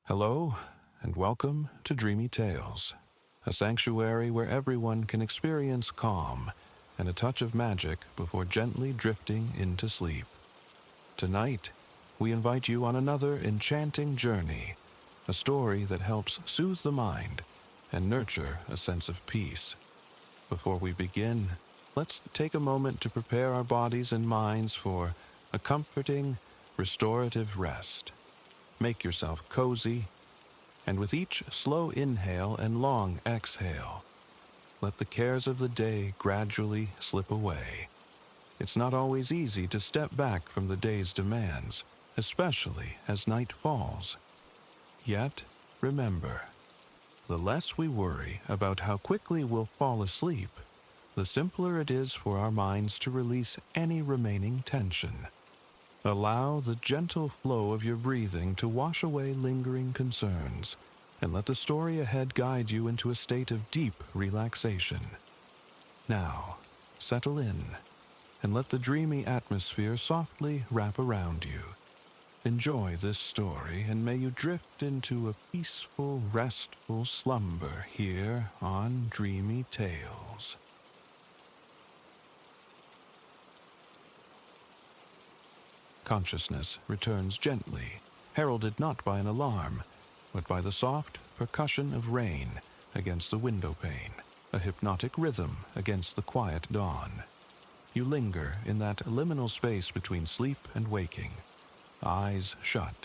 Hello, and welcome to Dreamy Tales, a sanctuary where everyone can experience calm and a touch of magic before gently drifting into sleep. Tonight, we invite you on another enchanting journey, a story that helps soothe the mind and nurture a sense of peace. Before we begin, let's take a moment to prepare our bodies and minds for a comforting, restorative rest. Make yourself cozy, and with each slow inhale and long exhale, let the cares of the day gradually slip away. It's not always easy to step back from the day's demands, especially as night falls. Yet, remember, the less we worry about how quickly we'll fall asleep, the simpler it is for our minds to release any remaining tension. Allow the gentle flow of your breathing to wash away lingering concerns, and let the story ahead guide you into a state of deep relaxation. Now, settle in, and let the dreamy atmosphere softly wrap around you. Enjoy this story, and may you drift into a peaceful, restful slumber here on Dreamy Tales. Consciousness returns gently, heralded not by an alarm, but by the soft percussion of rain against the window pane, a hypnotic rhythm against the quiet dawn. You linger in that liminal space between sleep and waking, eyes shut,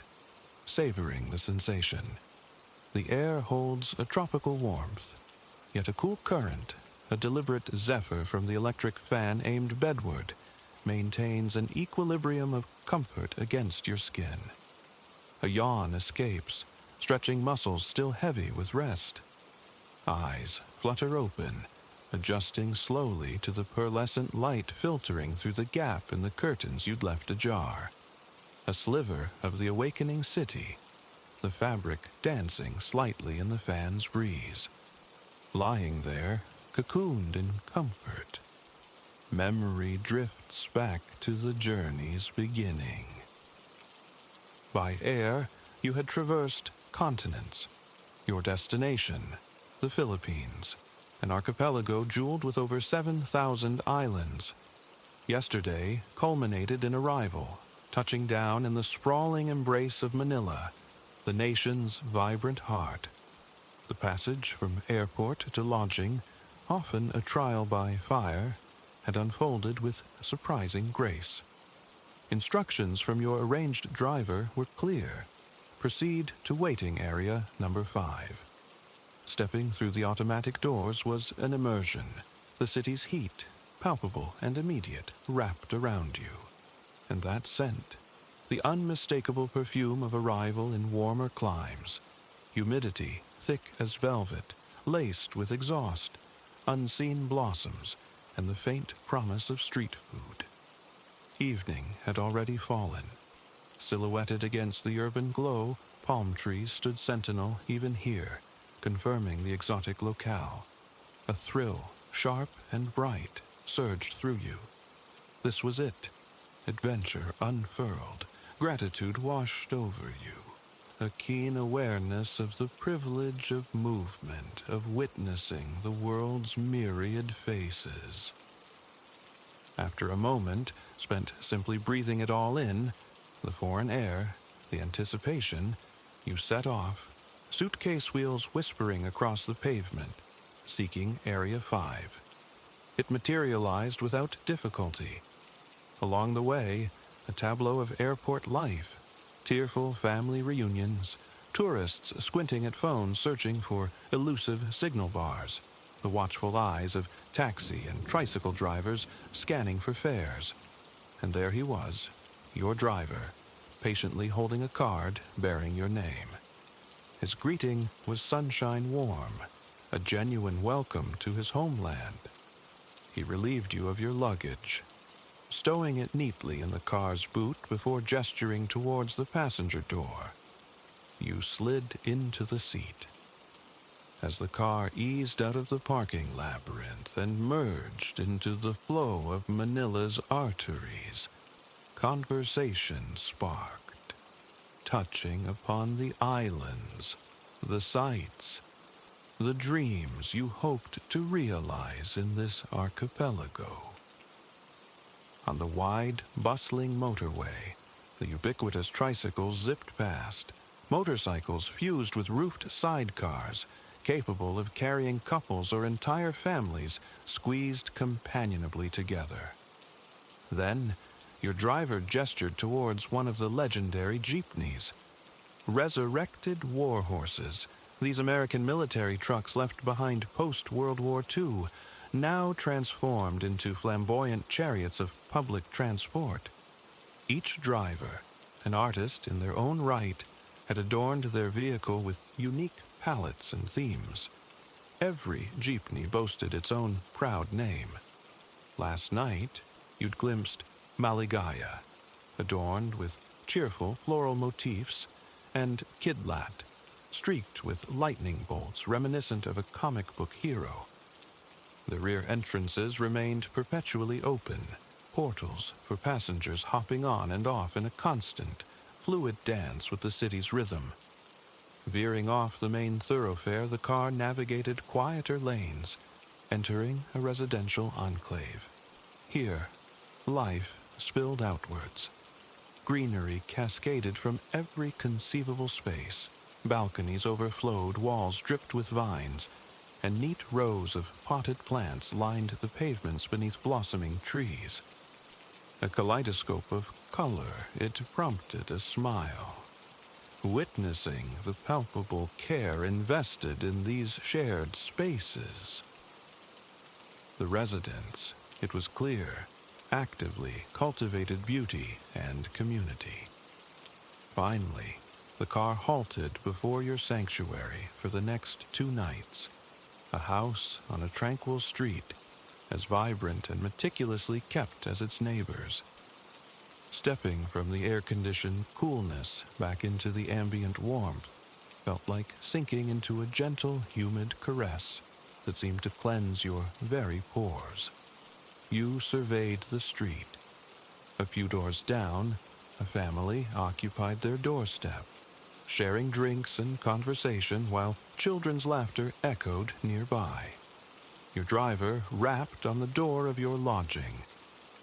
savoring the sensation. The air holds a tropical warmth, yet a cool current, a deliberate zephyr from the electric fan aimed bedward, maintains an equilibrium of comfort against your skin. A yawn escapes, stretching muscles still heavy with rest. Eyes flutter open, adjusting slowly to the pearlescent light filtering through the gap in the curtains you'd left ajar. A sliver of the awakening city, the fabric dancing slightly in the fan's breeze. Lying there, cocooned in comfort, memory drifts back to the journey's beginning. By air, you had traversed continents. Your destination, the Philippines, an archipelago jeweled with over 7,000 islands. Yesterday culminated in arrival, touching down in the sprawling embrace of Manila, the nation's vibrant heart. The passage from airport to lodging, often a trial by fire, had unfolded with surprising grace. Instructions from your arranged driver were clear. Proceed to waiting area number 5. Stepping through the automatic doors was an immersion, the city's heat, palpable and immediate, wrapped around you. And that scent, the unmistakable perfume of arrival in warmer climes, humidity thick as velvet, laced with exhaust, unseen blossoms, and the faint promise of street food. Evening had already fallen. Silhouetted against the urban glow, palm trees stood sentinel even here, confirming the exotic locale. A thrill, sharp and bright, surged through you. This was it. Adventure unfurled, gratitude washed over you. A keen awareness of the privilege of movement, of witnessing the world's myriad faces. After a moment spent simply breathing it all in, the foreign air, the anticipation, you set off, suitcase wheels whispering across the pavement, seeking Area 5. It materialized without difficulty. Along the way, a tableau of airport life, tearful family reunions, tourists squinting at phones searching for elusive signal bars, the watchful eyes of taxi and tricycle drivers scanning for fares. And there he was, your driver, patiently holding a card bearing your name. His greeting was sunshine warm, a genuine welcome to his homeland. He relieved you of your luggage, stowing it neatly in the car's boot before gesturing towards the passenger door. You slid into the seat. As the car eased out of the parking labyrinth and merged into the flow of Manila's arteries, conversation sparked. touching upon the islands, the sights, the dreams you hoped to realize in this archipelago. On the wide, bustling motorway, the ubiquitous tricycles zipped past, motorcycles fused with roofed sidecars, capable of carrying couples or entire families squeezed companionably together. Then, your driver gestured towards one of the legendary jeepneys. Resurrected war horses, these American military trucks left behind post-World War II, now transformed into flamboyant chariots of public transport. Each driver, an artist in their own right, had adorned their vehicle with unique palettes and themes. Every jeepney boasted its own proud name. Last night, you'd glimpsed Maligaya, adorned with cheerful floral motifs, and Kidlat, streaked with lightning bolts reminiscent of a comic book hero. The rear entrances remained perpetually open, portals for passengers hopping on and off in a constant, fluid dance with the city's rhythm. Veering off the main thoroughfare, the car navigated quieter lanes, entering a residential enclave. Here, life spilled outwards. Greenery cascaded from every conceivable space. Balconies overflowed, walls dripped with vines, and neat rows of potted plants lined the pavements beneath blossoming trees. A kaleidoscope of color, it prompted a smile. Witnessing the palpable care invested in these shared spaces. The residents, it was clear, actively cultivated beauty and community. Finally, the car halted before your sanctuary for the next 2 nights. A house on a tranquil street, as vibrant and meticulously kept as its neighbors. Stepping from the air-conditioned coolness back into the ambient warmth felt like sinking into a gentle, humid caress that seemed to cleanse your very pores. You surveyed the street. A few doors down, a family occupied their doorstep, sharing drinks and conversation while children's laughter echoed nearby. Your driver rapped on the door of your lodging.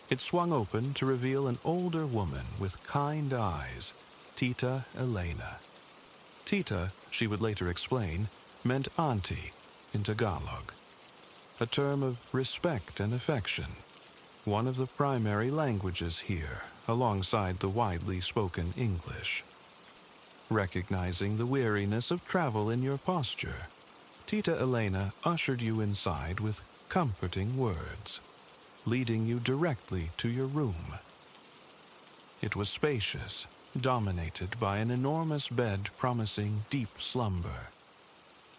It swung open to reveal an older woman with kind eyes, Tita Elena. Tita, she would later explain, meant auntie in Tagalog, a term of respect and affection, one of the primary languages here, alongside the widely spoken English. Recognizing the weariness of travel in your posture, Tita Elena ushered you inside with comforting words, leading you directly to your room. It was spacious, dominated by an enormous bed promising deep slumber.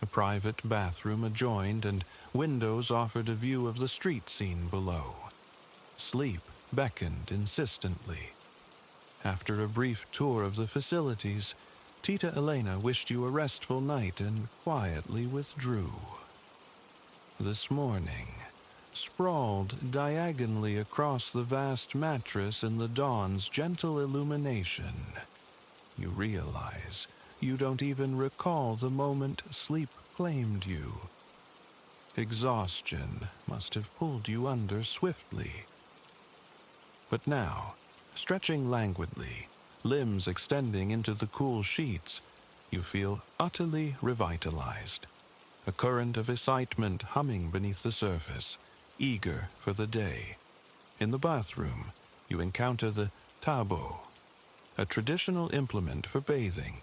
A private bathroom adjoined, and windows offered a view of the street scene below. Sleep beckoned insistently. After a brief tour of the facilities, Tita Elena wished you a restful night and quietly withdrew. This morning, sprawled diagonally across the vast mattress in the dawn's gentle illumination, you realize you don't even recall the moment sleep claimed you. Exhaustion must have pulled you under swiftly. But now, stretching languidly, limbs extending into the cool sheets, you feel utterly revitalized. A current of excitement humming beneath the surface, eager for the day. In the bathroom, you encounter the tabo, a traditional implement for bathing.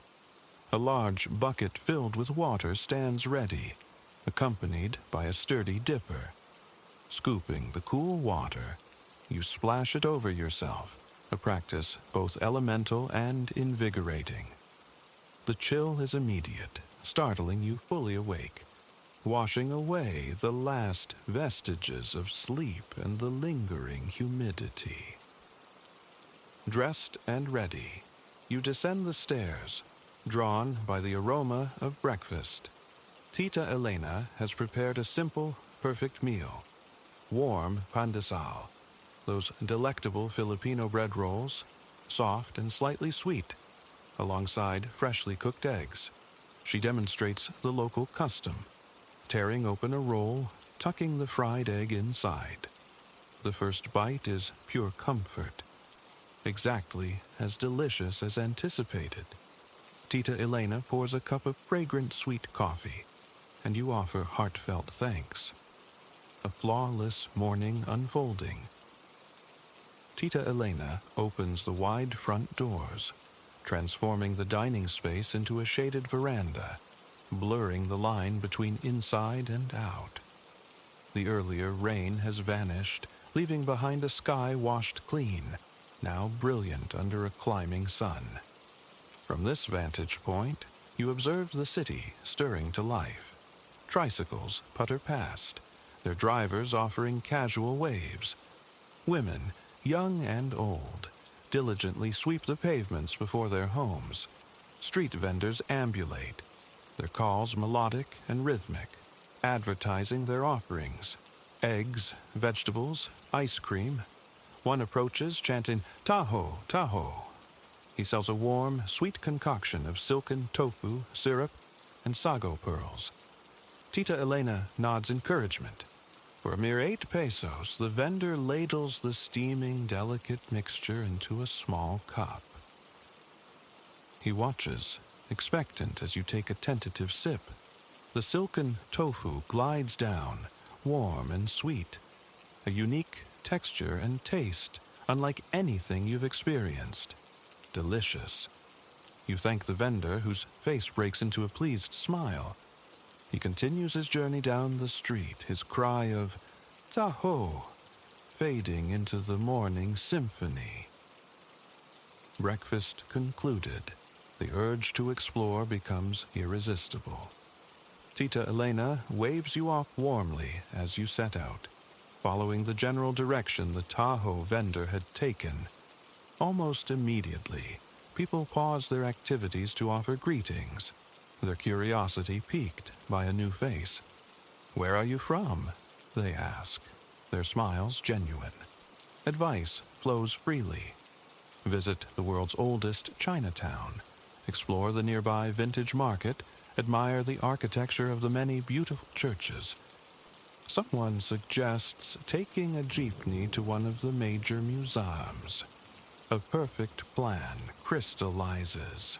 A large bucket filled with water stands ready, accompanied by a sturdy dipper. Scooping the cool water, you splash it over yourself, a practice both elemental and invigorating. The chill is immediate, startling you fully awake, washing away the last vestiges of sleep and the lingering humidity. Dressed and ready, you descend the stairs, drawn by the aroma of breakfast. Tita Elena has prepared a simple, perfect meal. Warm pandesal, those delectable Filipino bread rolls, soft and slightly sweet, alongside freshly cooked eggs. She demonstrates the local custom, tearing open a roll, tucking the fried egg inside. The first bite is pure comfort, exactly as delicious as anticipated. Tita Elena pours a cup of fragrant sweet coffee, and you offer heartfelt thanks. A flawless morning unfolding. Tita Elena opens the wide front doors, transforming the dining space into a shaded veranda, blurring the line between inside and out. The earlier rain has vanished, leaving behind a sky washed clean, now brilliant under a climbing sun. From this vantage point, you observe the city stirring to life. Tricycles putter past, their drivers offering casual waves. Women, young and old, diligently sweep the pavements before their homes. Street vendors ambulate, their calls melodic and rhythmic, advertising their offerings: eggs, vegetables, ice cream. One approaches chanting, "Tahoe, Tahoe." He sells a warm, sweet concoction of silken tofu, syrup, and sago pearls. Tita Elena nods encouragement. For a mere 8 pesos, the vendor ladles the steaming, delicate mixture into a small cup. He watches, expectant as you take a tentative sip. The silken tofu glides down, warm and sweet, a unique texture and taste unlike anything you've experienced. Delicious. You thank the vendor, whose face breaks into a pleased smile. He continues his journey down the street, his cry of "Tahoe" fading into the morning symphony. Breakfast concluded, the urge to explore becomes irresistible. Tita Elena waves you off warmly as you set out, following the general direction the Tahoe vendor had taken. Almost immediately, people pause their activities to offer greetings, their curiosity piqued by a new face. "Where are you from?" they ask, their smiles genuine. Advice flows freely. Visit the world's oldest Chinatown, explore the nearby vintage market, admire the architecture of the many beautiful churches. Someone suggests taking a jeepney to one of the major museums. A perfect plan crystallizes.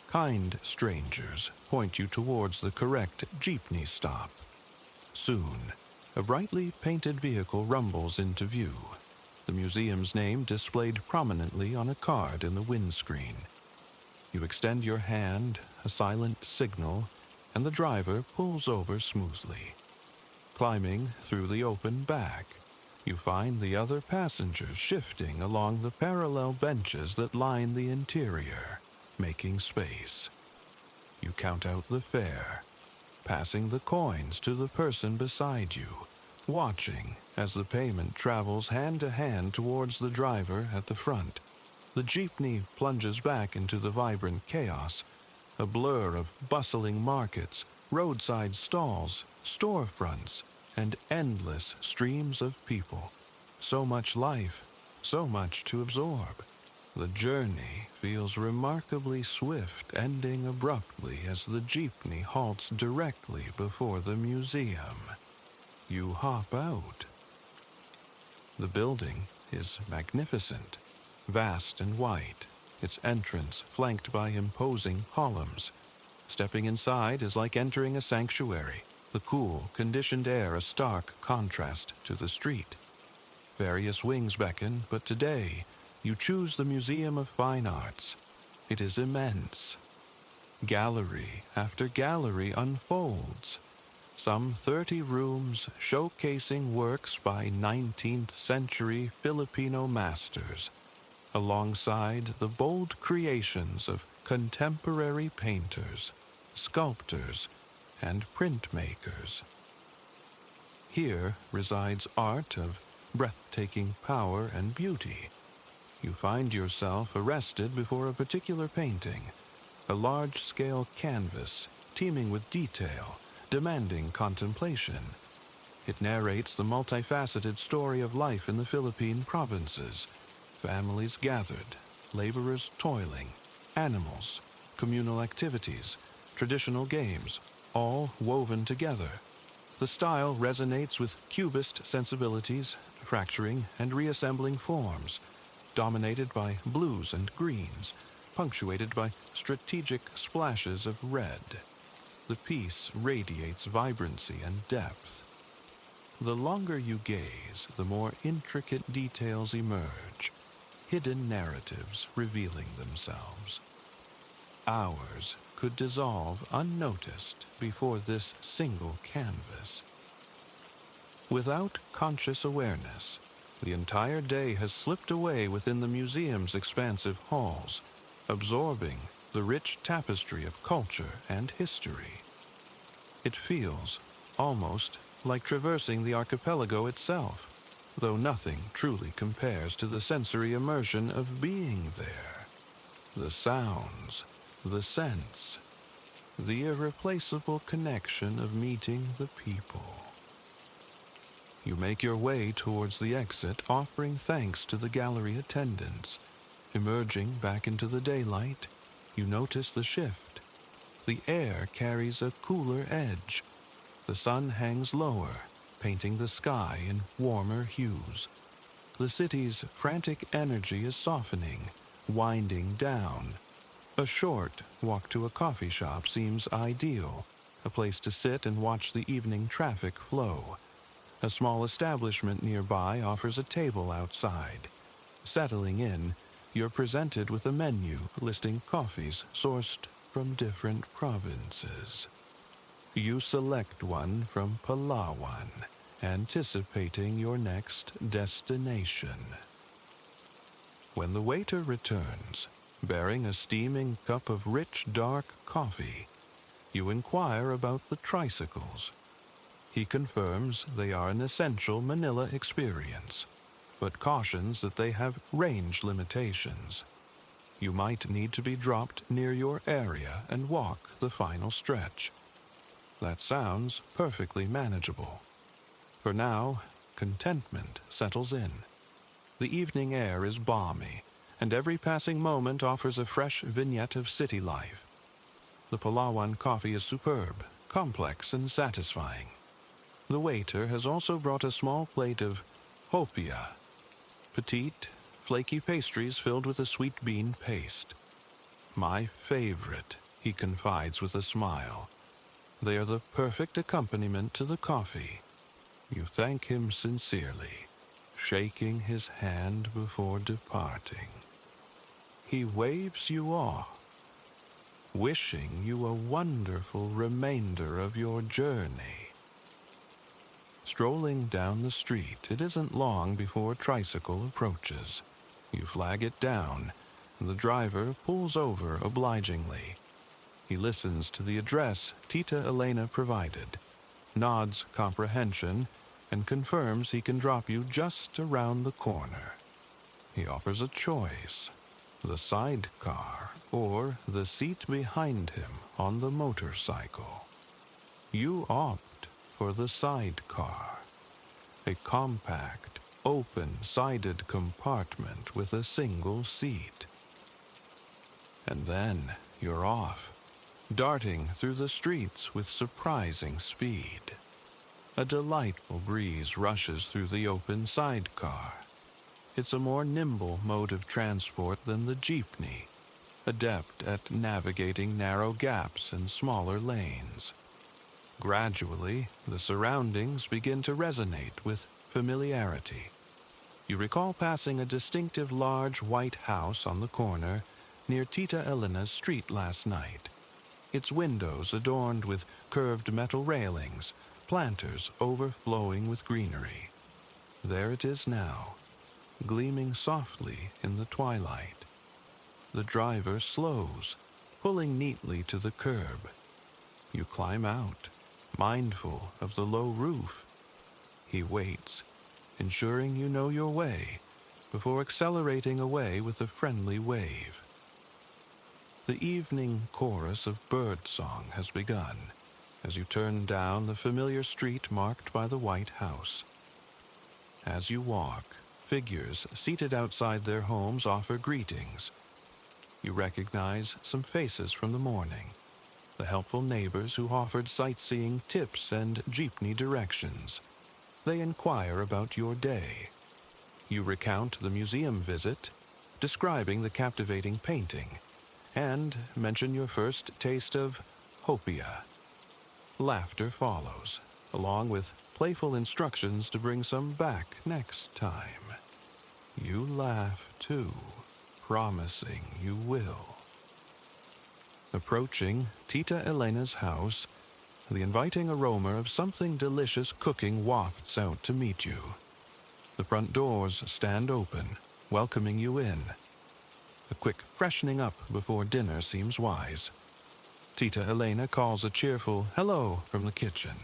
Kind strangers point you towards the correct jeepney stop. Soon, a brightly painted vehicle rumbles into view, the museum's name displayed prominently on a card in the windscreen. You extend your hand, a silent signal, and the driver pulls over smoothly. Climbing through the open back, you find the other passengers shifting along the parallel benches that line the interior, making space. You count out the fare, passing the coins to the person beside you, watching as the payment travels hand to hand towards the driver at the front. The jeepney plunges back into the vibrant chaos, a blur of bustling markets, roadside stalls, storefronts, and endless streams of people. So much life, so much to absorb. The journey feels remarkably swift, ending abruptly as the jeepney halts directly before the museum. You hop out. The building is magnificent, vast and white, its entrance flanked by imposing columns. Stepping inside is like entering a sanctuary, the cool, conditioned air a stark contrast to the street. Various wings beckon, but today you choose the Museum of Fine Arts. It is immense. Gallery after gallery unfolds, some 30 rooms showcasing works by 19th century Filipino masters, alongside the bold creations of contemporary painters, sculptors, and printmakers. Here resides art of breathtaking power and beauty. You find yourself arrested before a particular painting, a large-scale canvas teeming with detail, demanding contemplation. It narrates the multifaceted story of life in the Philippine provinces, families gathered, laborers toiling, Animals, communal activities, traditional games, all woven together. The style resonates with Cubist sensibilities, fracturing and reassembling forms, dominated by blues and greens, punctuated by strategic splashes of red. The piece radiates vibrancy and depth. The longer you gaze, the more intricate details emerge, hidden narratives revealing themselves. Hours could dissolve unnoticed before this single canvas. Without conscious awareness, the entire day has slipped away within the museum's expansive halls, absorbing the rich tapestry of culture and history. It feels almost like traversing the archipelago itself, though nothing truly compares to the sensory immersion of being there. The sounds, the scents, the irreplaceable connection of meeting the people. You make your way towards the exit, offering thanks to the gallery attendants. Emerging back into the daylight, you notice the shift. The air carries a cooler edge. The sun hangs lower, painting the sky in warmer hues. The city's frantic energy is softening, winding down. A short walk to a coffee shop seems ideal, a place to sit and watch the evening traffic flow. A small establishment nearby offers a table outside. Settling in, you're presented with a menu listing coffees sourced from different provinces. You select one from Palawan, anticipating your next destination. When the waiter returns, bearing a steaming cup of rich, dark coffee, you inquire about the tricycles. He confirms they are an essential Manila experience, but cautions that they have range limitations. You might need to be dropped near your area and walk the final stretch. That sounds perfectly manageable. For now, contentment settles in. The evening air is balmy, and every passing moment offers a fresh vignette of city life. The Palawan coffee is superb, complex, and satisfying. The waiter has also brought a small plate of hopia, petite, flaky pastries filled with a sweet bean paste. My favorite, he confides with a smile. They are the perfect accompaniment to the coffee. You thank him sincerely, shaking his hand before departing. He waves you off, wishing you a wonderful remainder of your journey. Strolling down the street, it isn't long before a tricycle approaches. You flag it down, and the driver pulls over obligingly. He listens to the address Tita Elena provided, nods comprehension, and confirms he can drop you just around the corner. He offers a choice, the sidecar or the seat behind him on the motorcycle. You opt for the sidecar, a compact, open-sided compartment with a single seat. And then you're off, darting through the streets with surprising speed. A delightful breeze rushes through the open sidecar. It's a more nimble mode of transport than the jeepney, adept at navigating narrow gaps and smaller lanes. Gradually, the surroundings begin to resonate with familiarity. You recall passing a distinctive large white house on the corner near Tita Elena's street last night. Its windows adorned with curved metal railings, planters overflowing with greenery. There it is now, gleaming softly in the twilight. The driver slows, pulling neatly to the curb. You climb out, mindful of the low roof. He waits, ensuring you know your way, before accelerating away with a friendly wave. The evening chorus of birdsong has begun as you turn down the familiar street marked by the white house. As you walk, figures seated outside their homes offer greetings. You recognize some faces from the morning, the helpful neighbors who offered sightseeing tips and jeepney directions. They inquire about your day. You recount the museum visit, describing the captivating painting, and mention your first taste of hopia. Laughter follows, along with playful instructions to bring some back next time. You laugh too, promising you will. Approaching Tita Elena's house, the inviting aroma of something delicious cooking wafts out to meet you. The front doors stand open, welcoming you in. A quick freshening up before dinner seems wise. Tita Elena calls a cheerful hello from the kitchen.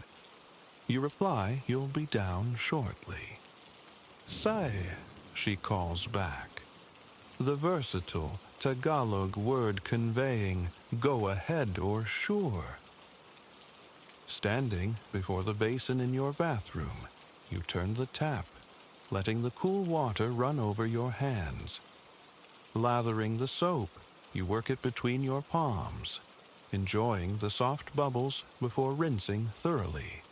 You reply you'll be down shortly. Say, she calls back. The versatile Tagalog word conveying go ahead or sure. Standing before the basin in your bathroom, you turn the tap, letting the cool water run over your hands. Lathering the soap, you work it between your palms, enjoying the soft bubbles before rinsing thoroughly.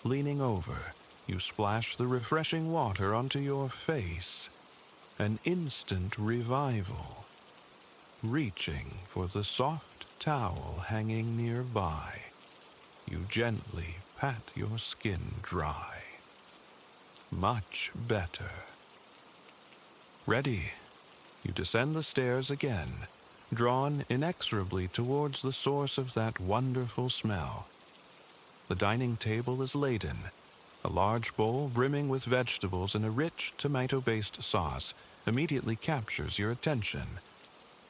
Leaning over, you splash the refreshing water onto your face. An instant revival. Reaching for the soft towel hanging nearby, you gently pat your skin dry. Much better. Ready, you descend the stairs again, drawn inexorably towards the source of that wonderful smell. The dining table is laden, a large bowl brimming with vegetables and a rich tomato-based sauce immediately captures your attention.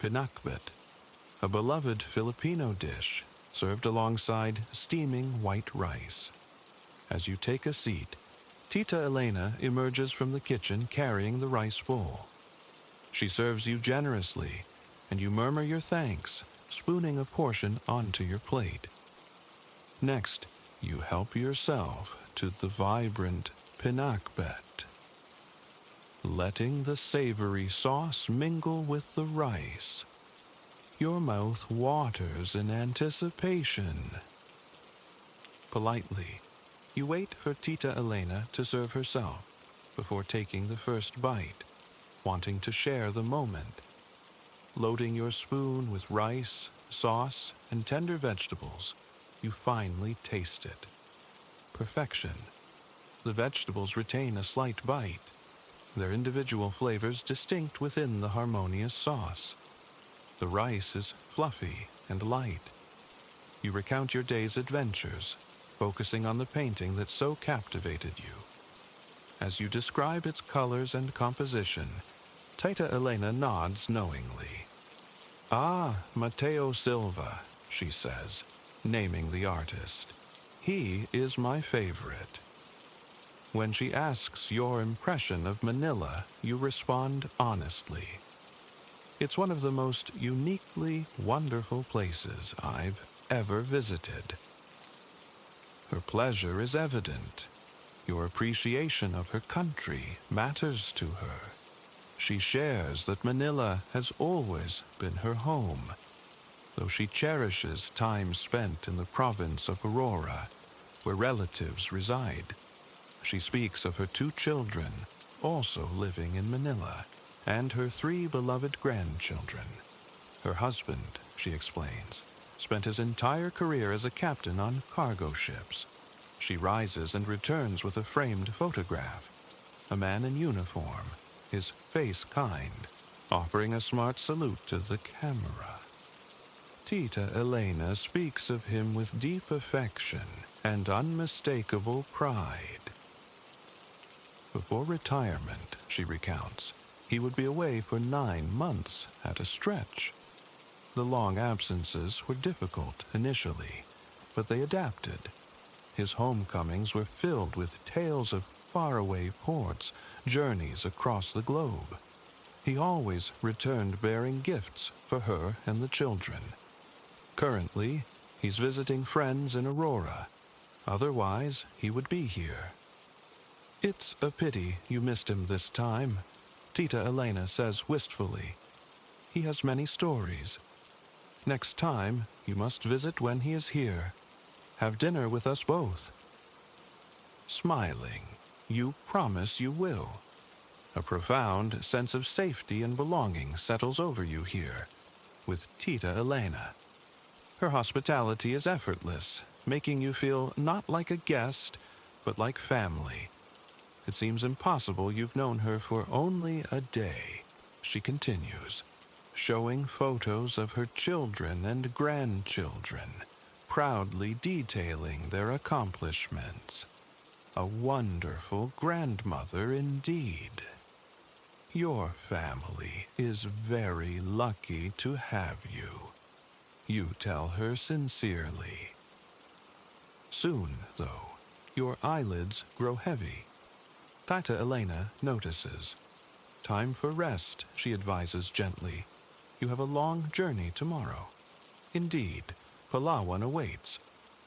Pinakbet, a beloved Filipino dish served alongside steaming white rice. As you take a seat, Tita Elena emerges from the kitchen carrying the rice bowl. She serves you generously, and you murmur your thanks, spooning a portion onto your plate. Next, you help yourself to the vibrant pinakbet. Letting the savory sauce mingle with the rice, your mouth waters in anticipation. Politely, you wait for Tita Elena to serve herself before taking the first bite, wanting to share the moment. Loading your spoon with rice, sauce, and tender vegetables, you finally taste it. Perfection. The vegetables retain a slight bite, their individual flavors distinct within the harmonious sauce. The rice is fluffy and light. You recount your day's adventures, focusing on the painting that so captivated you. As you describe its colors and composition, Tita Elena nods knowingly. Ah, Mateo Silva, she says, naming the artist. He is my favorite. When she asks your impression of Manila, you respond honestly. It's one of the most uniquely wonderful places I've ever visited. Her pleasure is evident. Your appreciation of her country matters to her. She shares that Manila has always been her home, though she cherishes time spent in the province of Aurora, where relatives reside. She speaks of her 2 children, also living in Manila, and her 3 beloved grandchildren. Her husband, she explains, spent his entire career as a captain on cargo ships. She rises and returns with a framed photograph. A man in uniform, his face kind, offering a smart salute to the camera. Tita Elena speaks of him with deep affection and unmistakable pride. Before retirement, she recounts, he would be away for 9 months at a stretch. The long absences were difficult initially, but they adapted. His homecomings were filled with tales of faraway ports, journeys across the globe. He always returned bearing gifts for her and the children. Currently, he's visiting friends in Aurora. Otherwise, he would be here. It's a pity you missed him this time, Tita Elena says wistfully. he has many stories. Next time, you must visit when he is here. Have dinner with us both. Smiling, you promise you will. A profound sense of safety and belonging settles over you here, with Tita Elena. Her hospitality is effortless, making you feel not like a guest, but like family. It seems impossible you've known her for only a day, she continues, showing photos of her children and grandchildren, proudly detailing their accomplishments. A wonderful grandmother indeed. Your family is very lucky to have you. You tell her sincerely. Soon, though, your eyelids grow heavy. Tita Elena notices. Time for rest, she advises gently. You have a long journey tomorrow. Indeed, Palawan awaits,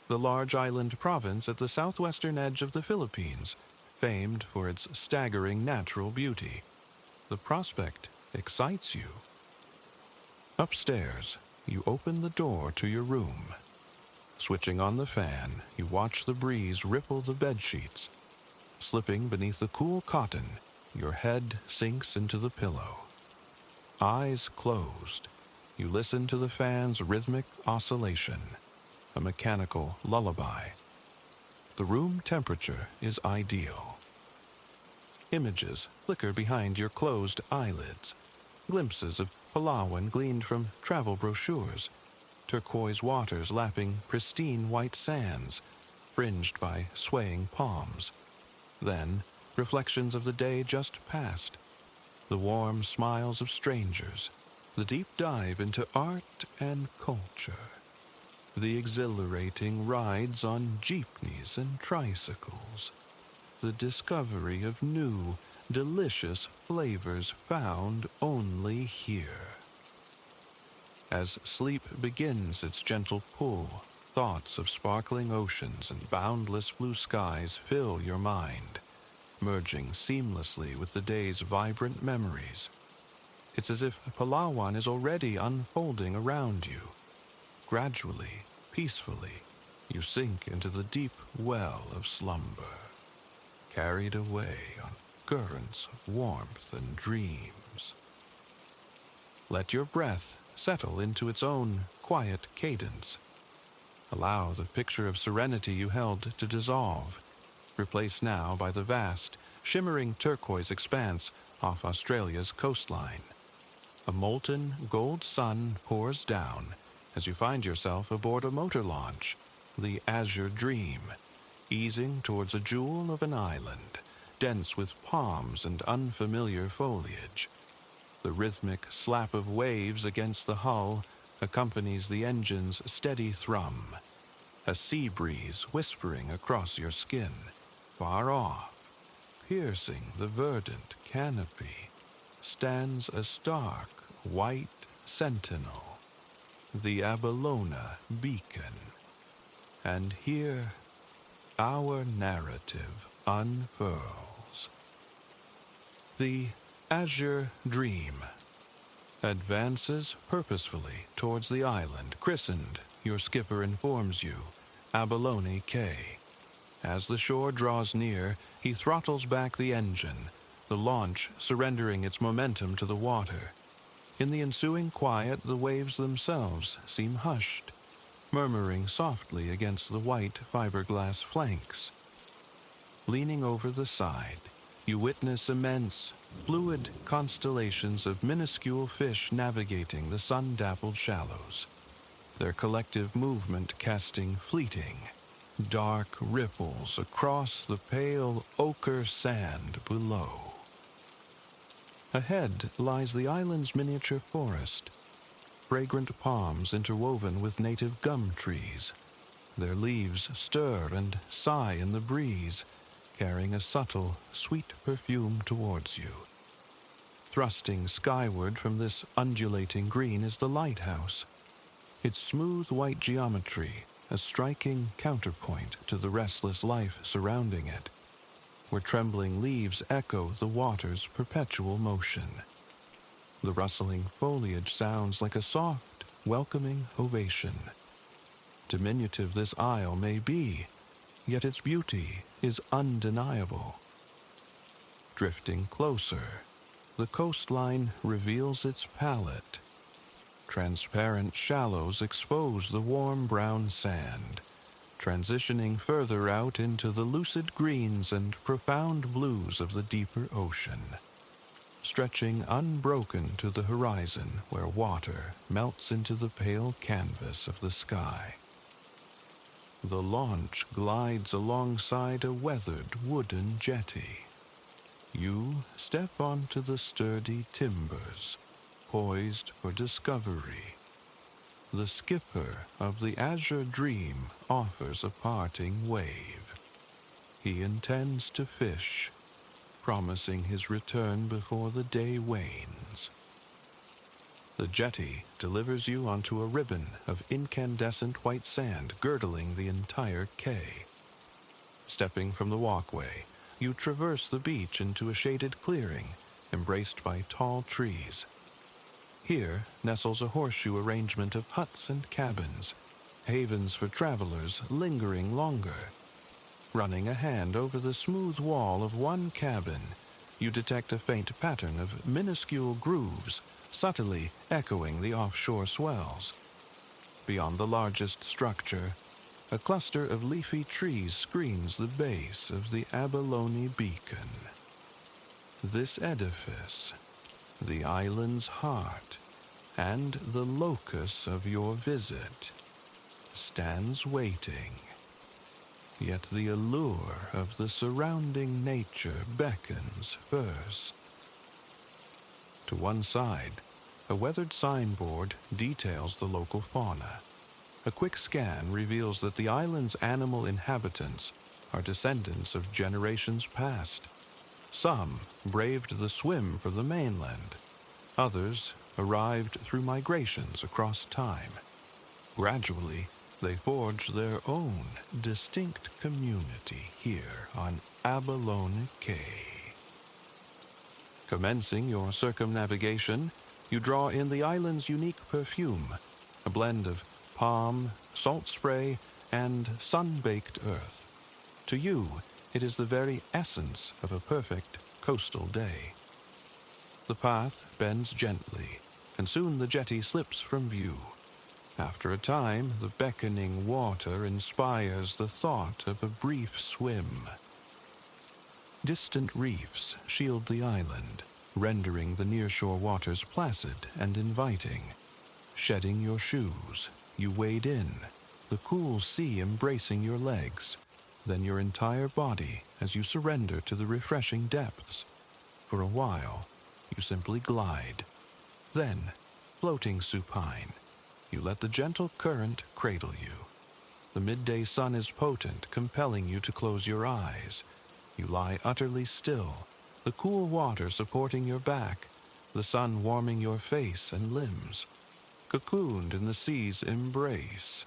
the large island province at the southwestern edge of the Philippines, famed for its staggering natural beauty. The prospect excites you. Upstairs, you open the door to your room. Switching on the fan, you watch the breeze ripple the bedsheets. Slipping beneath the cool cotton, your head sinks into the pillow. Eyes closed, you listen to the fan's rhythmic oscillation, a mechanical lullaby. The room temperature is ideal. Images flicker behind your closed eyelids, glimpses of Palawan gleaned from travel brochures, turquoise waters lapping pristine white sands, fringed by swaying palms. Then, reflections of the day just past, the warm smiles of strangers, the deep dive into art and culture, the exhilarating rides on jeepneys and tricycles, the discovery of new, delicious flavors found only here. As sleep begins its gentle pull, thoughts of sparkling oceans and boundless blue skies fill your mind, merging seamlessly with the day's vibrant memories. It's as if Palawan is already unfolding around you. Gradually, peacefully, you sink into the deep well of slumber, carried away on currents of warmth and dreams. Let your breath settle into its own quiet cadence. Allow the picture of serenity you held to dissolve, replaced now by the vast, shimmering turquoise expanse off Australia's coastline. A molten gold sun pours down as you find yourself aboard a motor launch, the Azure Dream, easing towards a jewel of an island, dense with palms and unfamiliar foliage. The rhythmic slap of waves against the hull accompanies the engine's steady thrum. A sea breeze whispering across your skin, far off, piercing the verdant canopy, stands a stark white sentinel, the Abalona beacon. And here, our narrative unfurls. The Azure Dream advances purposefully towards the island christened, your skipper informs you, Abalone K. As the shore draws near, he throttles back the engine, the launch surrendering its momentum to the water. In the ensuing quiet, the waves themselves seem hushed, murmuring softly against the white fiberglass flanks. Leaning over the side, you witness immense, fluid constellations of minuscule fish navigating the sun-dappled shallows, their collective movement casting fleeting, dark ripples across the pale ochre sand below. Ahead lies the island's miniature forest, fragrant palms interwoven with native gum trees. Their leaves stir and sigh in the breeze, carrying a subtle, sweet perfume towards you. Thrusting skyward from this undulating green is the lighthouse, its smooth white geometry a striking counterpoint to the restless life surrounding it, where trembling leaves echo the water's perpetual motion. The rustling foliage sounds like a soft, welcoming ovation. Diminutive this isle may be, yet its beauty is undeniable. Drifting closer, the coastline reveals its palette. Transparent shallows expose the warm brown sand, transitioning further out into the lucid greens and profound blues of the deeper ocean, stretching unbroken to the horizon where water melts into the pale canvas of the sky. The launch glides alongside a weathered wooden jetty. You step onto the sturdy timbers, poised for discovery. The skipper of the Azure Dream offers a parting wave. He intends to fish, promising his return before the day wanes. The jetty delivers you onto a ribbon of incandescent white sand girdling the entire quay. Stepping from the walkway, you traverse the beach into a shaded clearing embraced by tall trees. Here nestles a horseshoe arrangement of huts and cabins, havens for travelers lingering longer. Running a hand over the smooth wall of one cabin, you detect a faint pattern of minuscule grooves, subtly echoing the offshore swells. Beyond the largest structure, a cluster of leafy trees screens the base of the abalone beacon. This edifice, the island's heart, and the locus of your visit, stands waiting. Yet the allure of the surrounding nature beckons first. To one side, a weathered signboard details the local fauna. A quick scan reveals that the island's animal inhabitants are descendants of generations past. Some braved the swim for the mainland. Others arrived through migrations across time. Gradually, they forged their own distinct community here on Abalone Cay. Commencing your circumnavigation, you draw in the island's unique perfume, a blend of palm, salt spray, and sun-baked earth. To you, it is the very essence of a perfect coastal day. The path bends gently, and soon the jetty slips from view. After a time, the beckoning water inspires the thought of a brief swim. Distant reefs shield the island, rendering the nearshore waters placid and inviting. Shedding your shoes, you wade in, the cool sea embracing your legs, then your entire body as you surrender to the refreshing depths. For a while, you simply glide. Then, floating supine, you let the gentle current cradle you. The midday sun is potent, compelling you to close your eyes. You lie utterly still, the cool water supporting your back, the sun warming your face and limbs. Cocooned in the sea's embrace,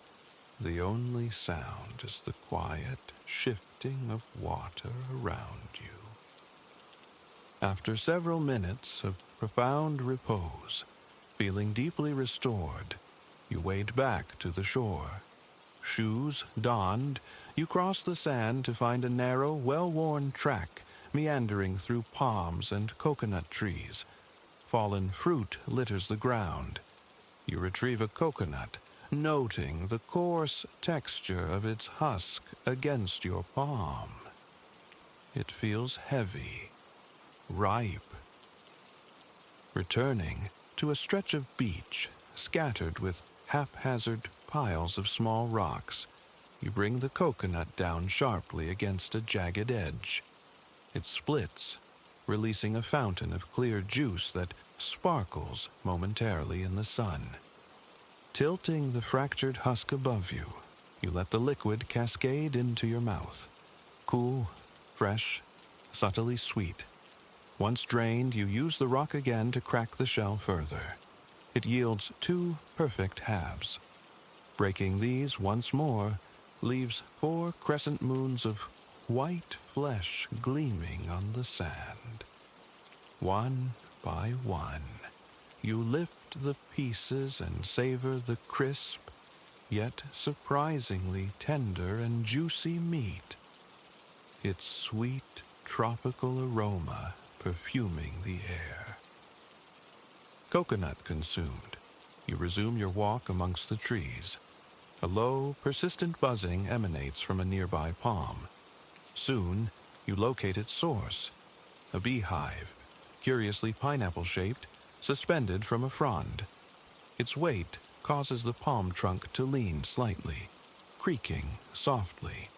the only sound is the quiet shifting of water around you. After several minutes of profound repose, feeling deeply restored, you wade back to the shore. Shoes donned, you cross the sand to find a narrow, well-worn track meandering through palms and coconut trees. Fallen fruit litters the ground. You retrieve a coconut, noting the coarse texture of its husk against your palm. It feels heavy, ripe. Returning to a stretch of beach scattered with haphazard piles of small rocks, you bring the coconut down sharply against a jagged edge. It splits, releasing a fountain of clear juice that sparkles momentarily in the sun. Tilting the fractured husk above you, you let the liquid cascade into your mouth. Cool, fresh, subtly sweet. Once drained, you use the rock again to crack the shell further. It yields 2 perfect halves. Breaking these once more leaves 4 crescent moons of white flesh gleaming on the sand. One by one, you lift the pieces and savor the crisp, yet surprisingly tender and juicy meat, its sweet tropical aroma perfuming the air. Coconut consumed, you resume your walk amongst the trees. A low, persistent buzzing emanates from a nearby palm. Soon, you locate its source, a beehive, curiously pineapple-shaped, suspended from a frond. Its weight causes the palm trunk to lean slightly, creaking softly.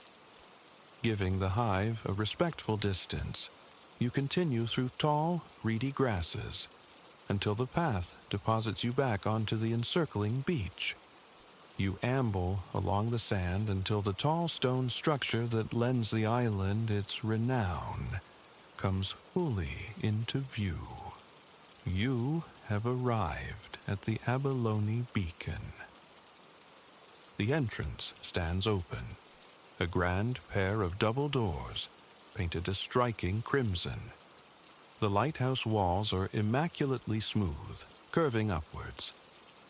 Giving the hive a respectful distance, you continue through tall, reedy grasses until the path deposits you back onto the encircling beach. You amble along the sand until the tall stone structure that lends the island its renown comes fully into view. You have arrived at the Abalone Beacon. The entrance stands open, a grand pair of double doors painted a striking crimson. The lighthouse walls are immaculately smooth, curving upwards.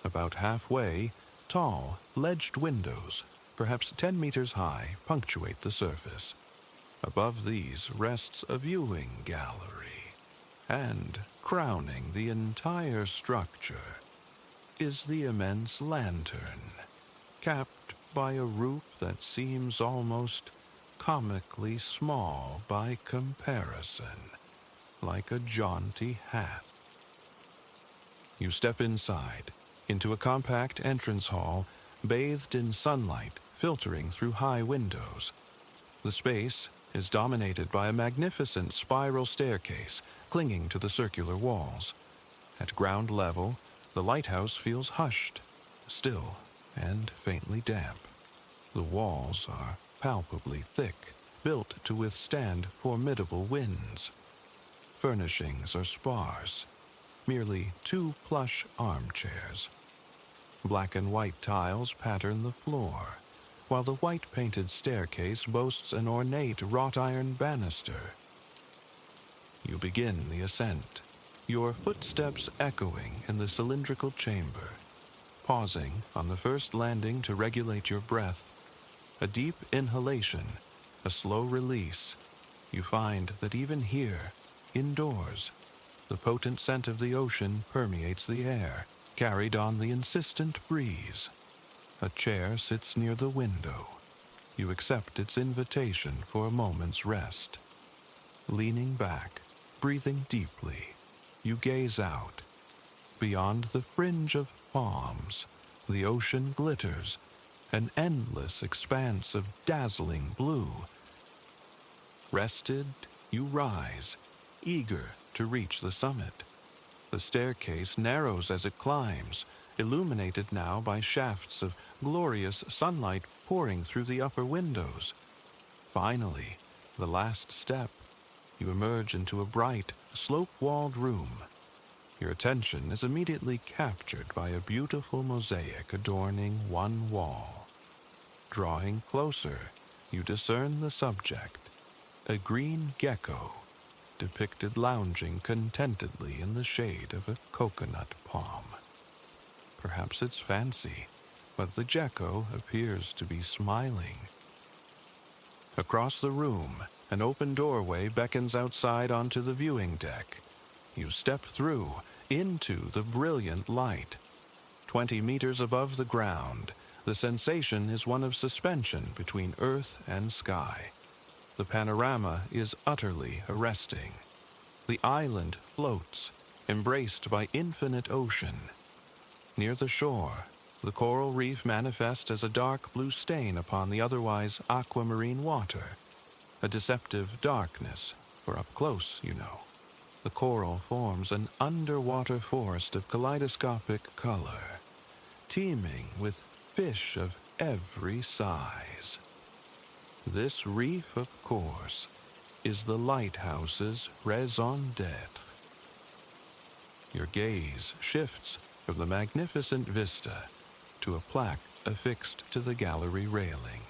About halfway, tall, ledged windows, perhaps 10 meters high, punctuate the surface. Above these rests a viewing gallery, and crowning the entire structure is the immense lantern, capped by a roof that seems almost comically small by comparison, like a jaunty hat. You step inside, into a compact entrance hall bathed in sunlight filtering through high windows. The space is dominated by a magnificent spiral staircase clinging to the circular walls. At ground level, the lighthouse feels hushed, still, and faintly damp. The walls are palpably thick, built to withstand formidable winds. Furnishings are sparse, merely 2 plush armchairs. Black and white tiles pattern the floor, while the white-painted staircase boasts an ornate wrought-iron banister. You begin the ascent, your footsteps echoing in the cylindrical chamber. Pausing on the first landing to regulate your breath, a deep inhalation, a slow release, you find that even here, indoors, the potent scent of the ocean permeates the air, carried on the insistent breeze. A chair sits near the window. You accept its invitation for a moment's rest. Leaning back, breathing deeply, you gaze out. Beyond the fringe of palms, the ocean glitters, an endless expanse of dazzling blue. Rested, you rise, eager to reach the summit. The staircase narrows as it climbs, illuminated now by shafts of glorious sunlight pouring through the upper windows. Finally, the last step, you emerge into a bright, slope-walled room. Your attention is immediately captured by a beautiful mosaic adorning one wall. Drawing closer, you discern the subject, a green gecko, depicted lounging contentedly in the shade of a coconut palm. Perhaps it's fancy, but the gecko appears to be smiling. Across the room, an open doorway beckons outside onto the viewing deck. You step through, into the brilliant light. 20 meters above the ground, the sensation is one of suspension between earth and sky. The panorama is utterly arresting. The island floats, embraced by infinite ocean. Near the shore, the coral reef manifests as a dark blue stain upon the otherwise aquamarine water. A deceptive darkness, for up close, you know. The coral forms an underwater forest of kaleidoscopic color, teeming with fish of every size. This reef, of course, is the lighthouse's raison d'être. Your gaze shifts from the magnificent vista to a plaque affixed to the gallery railing.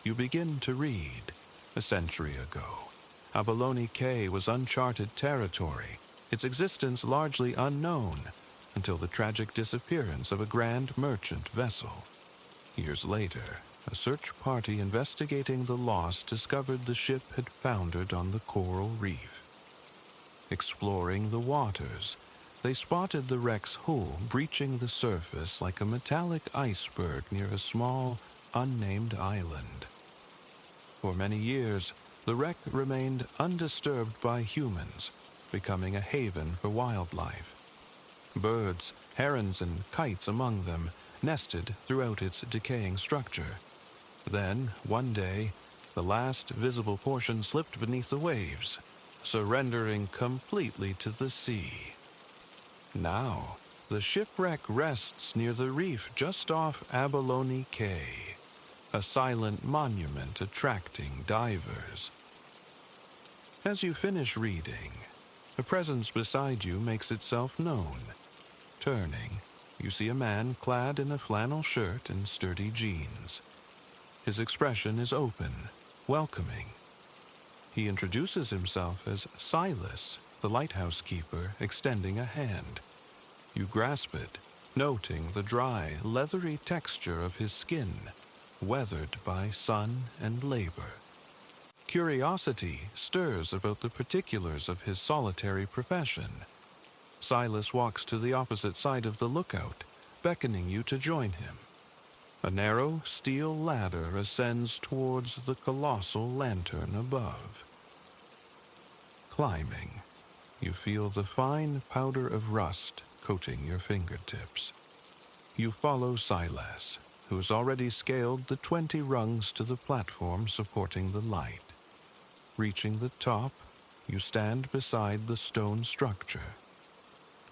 You begin to read. A century ago, Abalone Cay was uncharted territory, its existence largely unknown, until the tragic disappearance of a grand merchant vessel. Years later, a search party investigating the loss discovered the ship had foundered on the coral reef. Exploring the waters, they spotted the wreck's hull breaching the surface like a metallic iceberg near a small, unnamed island. For many years, the wreck remained undisturbed by humans, becoming a haven for wildlife. Birds, herons, and kites among them nested throughout its decaying structure. Then, one day, the last visible portion slipped beneath the waves, surrendering completely to the sea. Now, the shipwreck rests near the reef just off Abalone Cay, a silent monument attracting divers. As you finish reading, a presence beside you makes itself known. Turning, you see a man clad in a flannel shirt and sturdy jeans. His expression is open, welcoming. He introduces himself as Silas, the lighthouse keeper, extending a hand. You grasp it, noting the dry, leathery texture of his skin, weathered by sun and labor. Curiosity stirs about the particulars of his solitary profession. Silas walks to the opposite side of the lookout, beckoning you to join him. A narrow steel ladder ascends towards the colossal lantern above. Climbing, you feel the fine powder of rust coating your fingertips. You follow Silas, who has already scaled the 20 rungs to the platform supporting the light. Reaching the top, you stand beside the stone structure.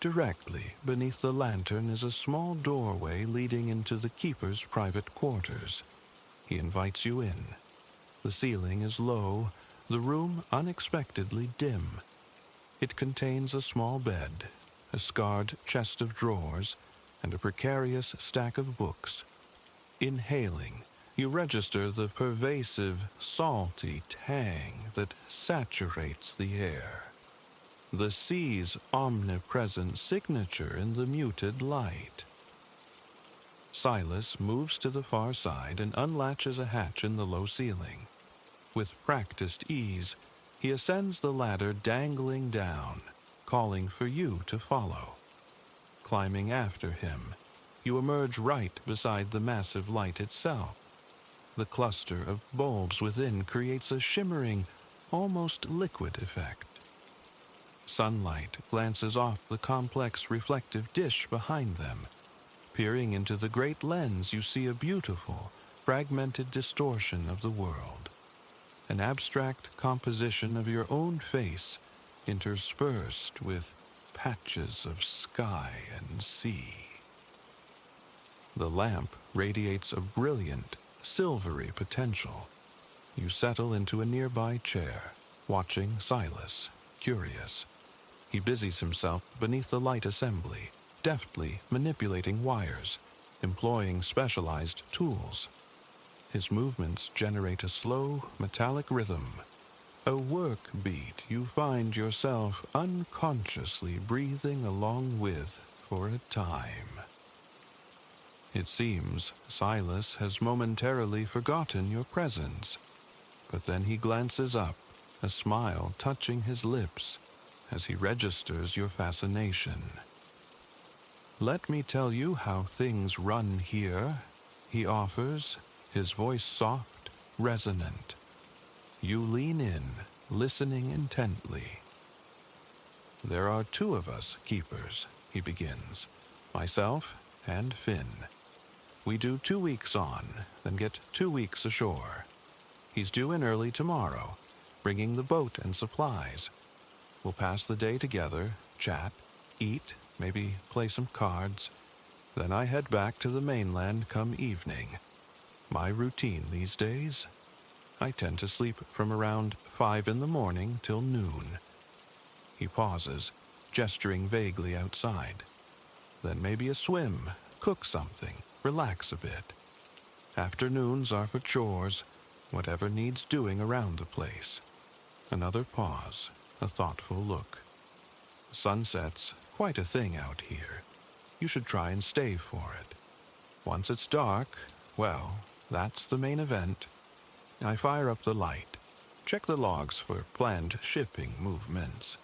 Directly beneath the lantern is a small doorway leading into the keeper's private quarters. He invites you in. The ceiling is low, the room unexpectedly dim. It contains a small bed, a scarred chest of drawers, and a precarious stack of books. Inhaling, you register the pervasive, salty tang that saturates the air. The sea's omnipresent signature in the muted light. Silas moves to the far side and unlatches a hatch in the low ceiling. With practiced ease, he ascends the ladder dangling down, calling for you to follow. Climbing after him, you emerge right beside the massive light itself. The cluster of bulbs within creates a shimmering, almost liquid effect. Sunlight glances off the complex reflective dish behind them. Peering into the great lens, you see a beautiful, fragmented distortion of the world. An abstract composition of your own face, interspersed with patches of sky and sea. The lamp radiates a brilliant, silvery potential. You settle into a nearby chair, watching Silas, curious. He busies himself beneath the light assembly, deftly manipulating wires, employing specialized tools. His movements generate a slow, metallic rhythm, a work beat you find yourself unconsciously breathing along with for a time. It seems Silas has momentarily forgotten your presence, but then he glances up, a smile touching his lips as he registers your fascination. "Let me tell you how things run here," he offers, his voice soft, resonant. You lean in, listening intently. "There are 2 of us keepers," he begins, "myself and Finn. We do 2 weeks on, then get 2 weeks ashore. He's due in early tomorrow, bringing the boat and supplies. We'll pass the day together, chat, eat, maybe play some cards. Then I head back to the mainland come evening. My routine these days? I tend to sleep from around 5 in the morning till noon." He pauses, gesturing vaguely outside. "Then maybe a swim, cook something, relax a bit. Afternoons are for chores, whatever needs doing around the place." Another pause, a thoughtful look. "Sunset's quite a thing out here. you should try and stay for it. Once it's dark, well, that's the main event. I fire up the light. Check the logs for planned shipping movements.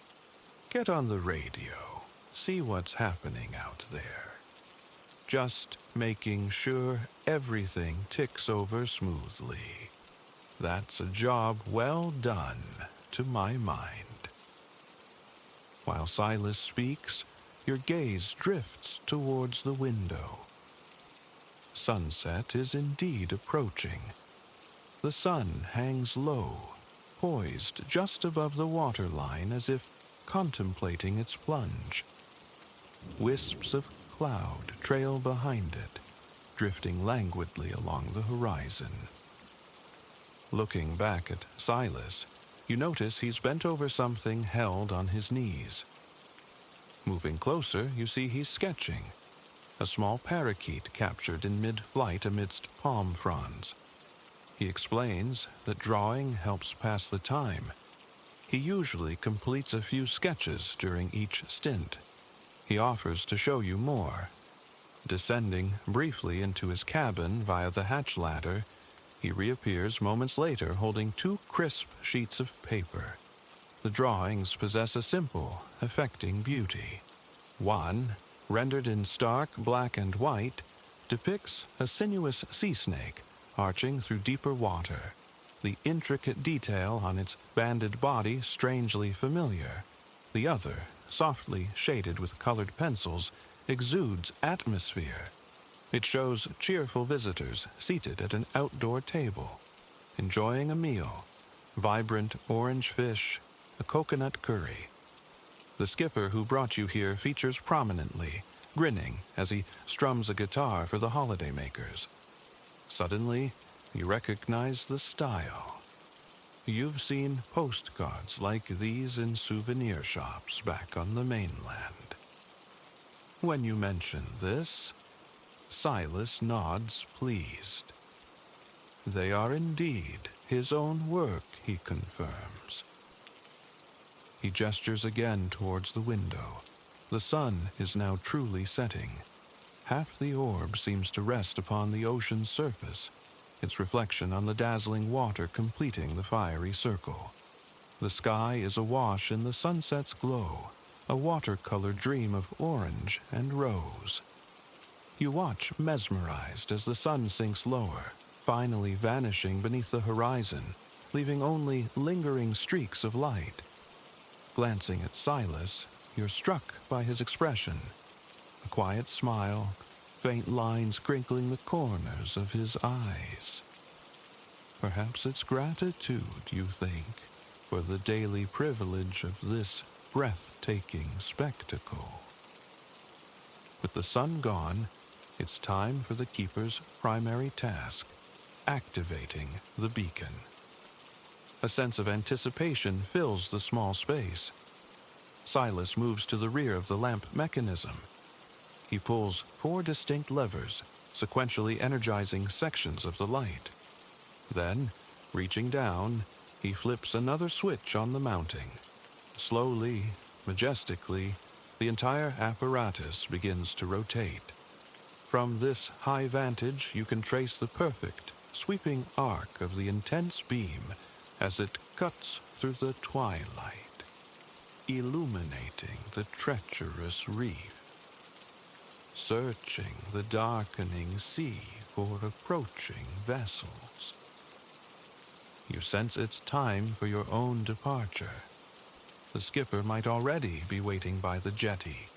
Get on the radio. See what's happening out there. Just making sure everything ticks over smoothly. That's a job well done, to my mind. While Silas speaks, your gaze drifts towards the window. Sunset is indeed approaching. The sun hangs low, poised just above the waterline as if contemplating its plunge. Wisps of cloud trail behind it, drifting languidly along the horizon. Looking back at Silas, you notice he's bent over something held on his knees. Moving closer, you see he's sketching. A small parakeet captured in mid-flight amidst palm fronds. He explains that drawing helps pass the time. He usually completes a few sketches during each stint. He offers to show you more. Descending briefly into his cabin via the hatch ladder, he reappears moments later holding 2 crisp sheets of paper. The drawings possess a simple, affecting beauty. One, rendered in stark black and white, depicts a sinuous sea snake arching through deeper water, the intricate detail on its banded body strangely familiar. The other, softly shaded with colored pencils, exudes atmosphere. It shows cheerful visitors seated at an outdoor table, enjoying a meal, vibrant orange fish, a coconut curry. The skipper who brought you here features prominently, grinning as he strums a guitar for the holidaymakers. Suddenly, you recognize the style. You've seen postcards like these in souvenir shops back on the mainland. When you mention this, Silas nods pleased. They are indeed his own work, he confirms. He gestures again towards the window. The sun is now truly setting. Half the orb seems to rest upon the ocean's surface, its reflection on the dazzling water completing the fiery circle. The sky is awash in the sunset's glow, a watercolor dream of orange and rose. You watch mesmerized as the sun sinks lower, finally vanishing beneath the horizon, leaving only lingering streaks of light. Glancing at Silas, you're struck by his expression. A quiet smile, faint lines crinkling the corners of his eyes. Perhaps it's gratitude, you think, for the daily privilege of this breathtaking spectacle. With the sun gone, it's time for the keeper's primary task, activating the beacon. A sense of anticipation fills the small space. Silas moves to the rear of the lamp mechanism. He pulls 4 distinct levers, sequentially energizing sections of the light. Then, reaching down, he flips another switch on the mounting. Slowly, majestically, the entire apparatus begins to rotate. From this high vantage, you can trace the perfect, sweeping arc of the intense beam as it cuts through the twilight, illuminating the treacherous reef, searching the darkening sea for approaching vessels. You sense it's time for your own departure. The skipper might already be waiting by the jetty.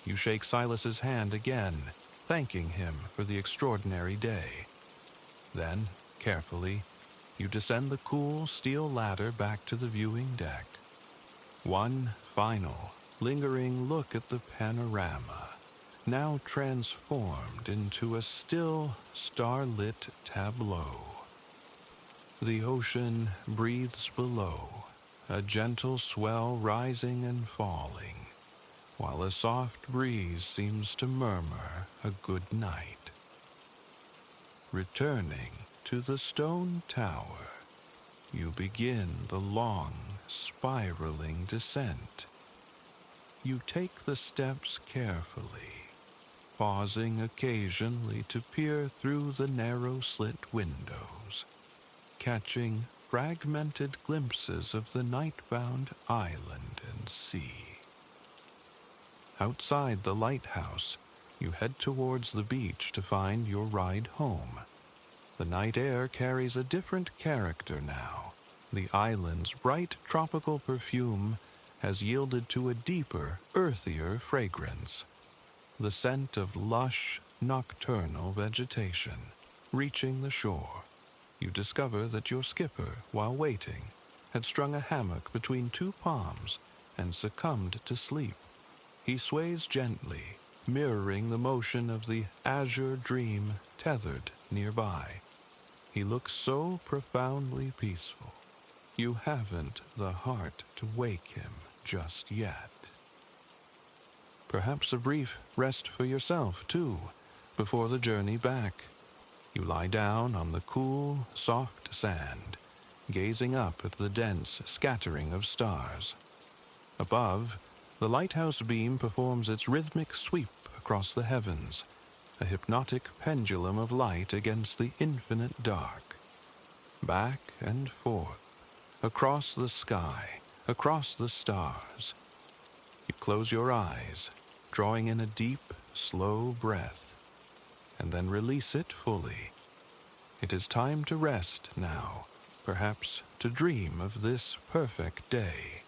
You shake Silas's hand again, thanking him for the extraordinary day. Then, carefully, you descend the cool steel ladder back to the viewing deck. One final, lingering look at the panorama, now transformed into a still, starlit tableau. The ocean breathes below, a gentle swell rising and falling, while a soft breeze seems to murmur a good night. Returning to the stone tower, you begin the long, spiraling descent. You take the steps carefully, pausing occasionally to peer through the narrow slit windows, catching fragmented glimpses of the night-bound island and sea. Outside the lighthouse, you head towards the beach to find your ride home. The night air carries a different character now. The island's bright tropical perfume has yielded to a deeper, earthier fragrance, the scent of lush, nocturnal vegetation. Reaching the shore, you discover that your skipper, while waiting, had strung a hammock between two palms and succumbed to sleep. He sways gently, mirroring the motion of the azure dream tethered nearby. He looks so profoundly peaceful. You haven't the heart to wake him just yet. Perhaps a brief rest for yourself, too, before the journey back. You lie down on the cool, soft sand, gazing up at the dense scattering of stars. Above, the lighthouse beam performs its rhythmic sweep across the heavens, a hypnotic pendulum of light against the infinite dark. Back and forth, across the sky, across the stars. You close your eyes, drawing in a deep, slow breath, and then release it fully. It is time to rest now, perhaps to dream of this perfect day.